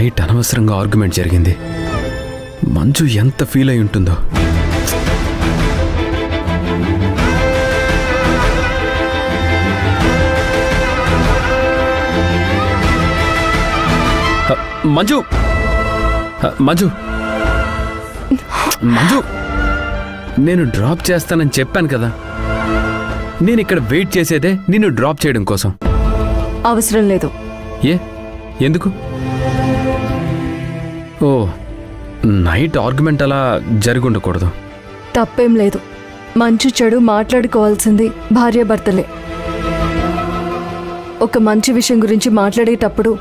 Night అనవసరంగా argument జరిగింది. మంజు ఎంత ఫీల్ అయి ఉంటుందో. మంజు మంజు మంజు నేను డ్రాప్ చేస్తానని చెప్పాను కదా. నేను ఇక్కడ వెయిట్ చేసేదే నిన్ను డ్రాప్ చేయడం కోసం. అవసరం లేదు. ఎందుకు? ఓ, నైట్ ఆర్గ్యుమెంట్ అలా జరిగి ఉండకూడదు. తప్పేం లేదు. మంచి చెడు మాట్లాడుకోవాల్సింది భార్యాభర్తలే. ఒక మంచి విషయం గురించి మాట్లాడేటప్పుడు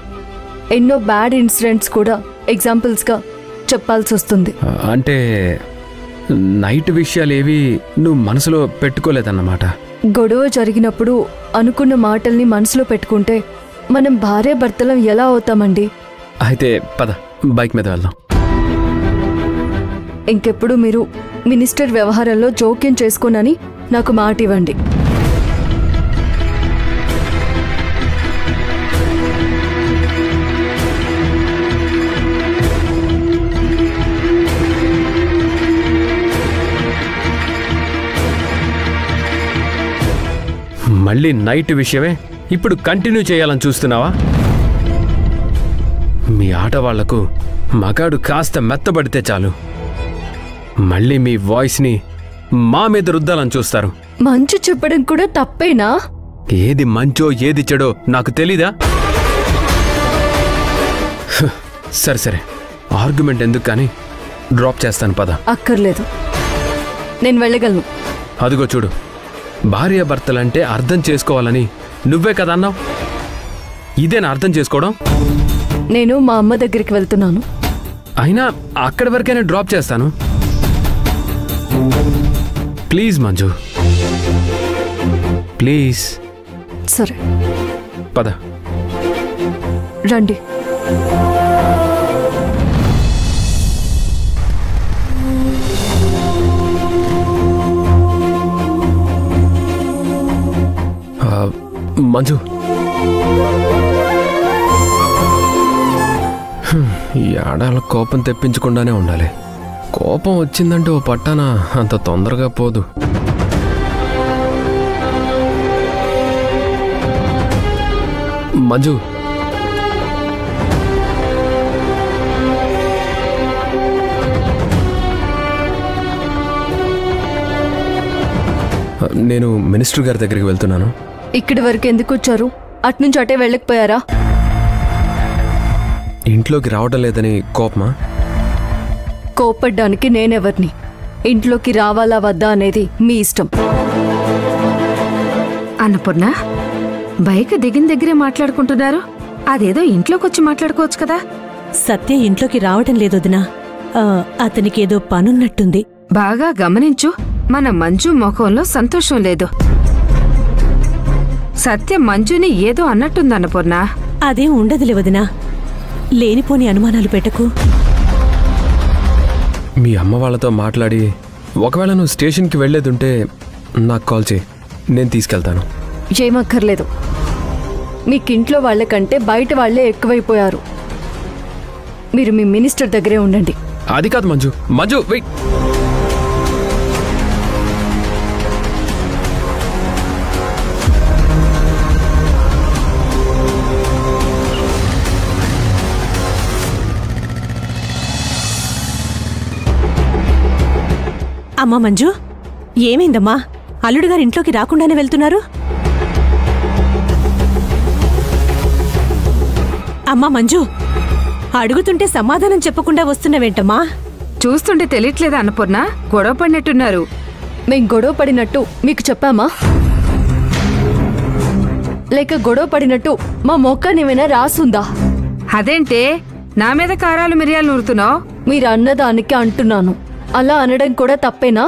ఎన్నో బ్యాడ్ ఇన్సిడెంట్స్ కూడా ఎగ్జాంపుల్స్గా చెప్పాల్సి వస్తుంది. అంటే నైట్ విషయాలు ఏవి నువ్వు మనసులో పెట్టుకోలేదన్నమాట. గొడవ జరిగినప్పుడు అనుకున్న మాటల్ని మనసులో పెట్టుకుంటే మనం భార్యాభర్తలం ఎలా అవుతామండి? అయితే పద, బైక్ మీద వెళ్దాం. ఇంకెప్పుడు మీరు మినిస్టర్ వ్యవహారంలో జోక్యం చేసుకోనని నాకు మాట ఇవ్వండి. మళ్ళీ నైట్ విషయమే ఇప్పుడు కంటిన్యూ చేయాలని చూస్తున్నావా? మీ ఆటవాళ్లకు మగాడు కాస్త మెత్తబడితే చాలు, మళ్ళీ మీ వాయిస్ని మా మీద రుద్దాలని చూస్తారు. మంచు చెప్పడం కూడా తప్పేనా? ఏది మంచో ఏది చెడో నాకు తెలీదా? సరే సరే, ఆర్గ్యుమెంట్ ఎందుకు కానీ డ్రాప్ చేస్తాను, పద. అక్కర్లేదు, నేను వెళ్ళగలను. అదిగో చూడు, భార్యాభర్తలంటే అర్థం చేసుకోవాలని నువ్వే కదా అన్నావు. ఇదేనా అర్థం చేసుకోవడం? నేను మా అమ్మ దగ్గరికి వెళ్తున్నాను. అయినా అక్కడి వరకైనా డ్రాప్ చేస్తాను. Please Manju, please. సరే పద, రండి. మంజు, ఈ ఆడాల కోపం తెప్పించకుండానే ఉండాలి. కోపం వచ్చిందంటే ఓ పట్టాన అంత తొందరగా పోదు. మంజు, నేను మినిస్టర్ గారి దగ్గరికి వెళ్తున్నాను. ఇక్కడి వరకు ఎందుకు వచ్చారు? అట్నుంచి అటే వెళ్ళకపోయారా? ఇంట్లోకి రావడం లేదని కోపమా? కోపడ్డానికి నేనెవర్ని? ఇంట్లోకి రావాలా వద్దా అనేది మీ ఇష్టం. అన్నపూర్ణ, బైక్ దిగిన దగ్గరే మాట్లాడుకుంటున్నారు. అదేదో ఇంట్లోకి వచ్చి మాట్లాడుకోవచ్చు కదా. సత్య ఇంట్లోకి రావటం లేదొదినా, అతనికేదో పనున్నట్టుంది. బాగా గమనించు, మన మంజు ముఖంలో సంతోషం లేదు. సత్య మంజుని ఏదో అన్నట్టుంది అన్నపూర్ణ. అదేం ఉండదులే వదినా, లేనిపోని అనుమానాలు పెట్టకు. మీ అమ్మ వాళ్ళతో మాట్లాడి ఒకవేళ నువ్వు స్టేషన్కి వెళ్ళేదుంటే నాకు కాల్ చేయి, నేను తీసుకెళ్తాను. ఏమక్కర్లేదు. మీకింట్లో వాళ్ళకంటే బయట వాళ్లే ఎక్కువైపోయారు. మీరు మీ మినిస్టర్ దగ్గరే ఉండండి. అది కాదు మంజు, మంజు వెయిట్. అమ్మా మంజు, ఏమైందమ్మా? అల్లుడు గారు ఇంట్లోకి రాకుండానే వెళ్తున్నారు. అమ్మా మంజు, అడుగుతుంటే సమాధానం చెప్పకుండా వస్తున్నావేంటమ్మా? చూస్తుంటే తెలియట్లేదా అన్నపూర్ణ? గొడవ పడినట్టున్నారు. మేం గొడవ పడినట్టు మీకు చెప్పామా? లేక గొడవ పడినట్టు మా మొక్కనేమైనా రాసుందా? అదేంటే నా మీద కారాలు మిరియాలు నూరుతున్నావు? మీరు అన్నదానికి అంటున్నాను. అలా అనడం కూడా తప్పేనా?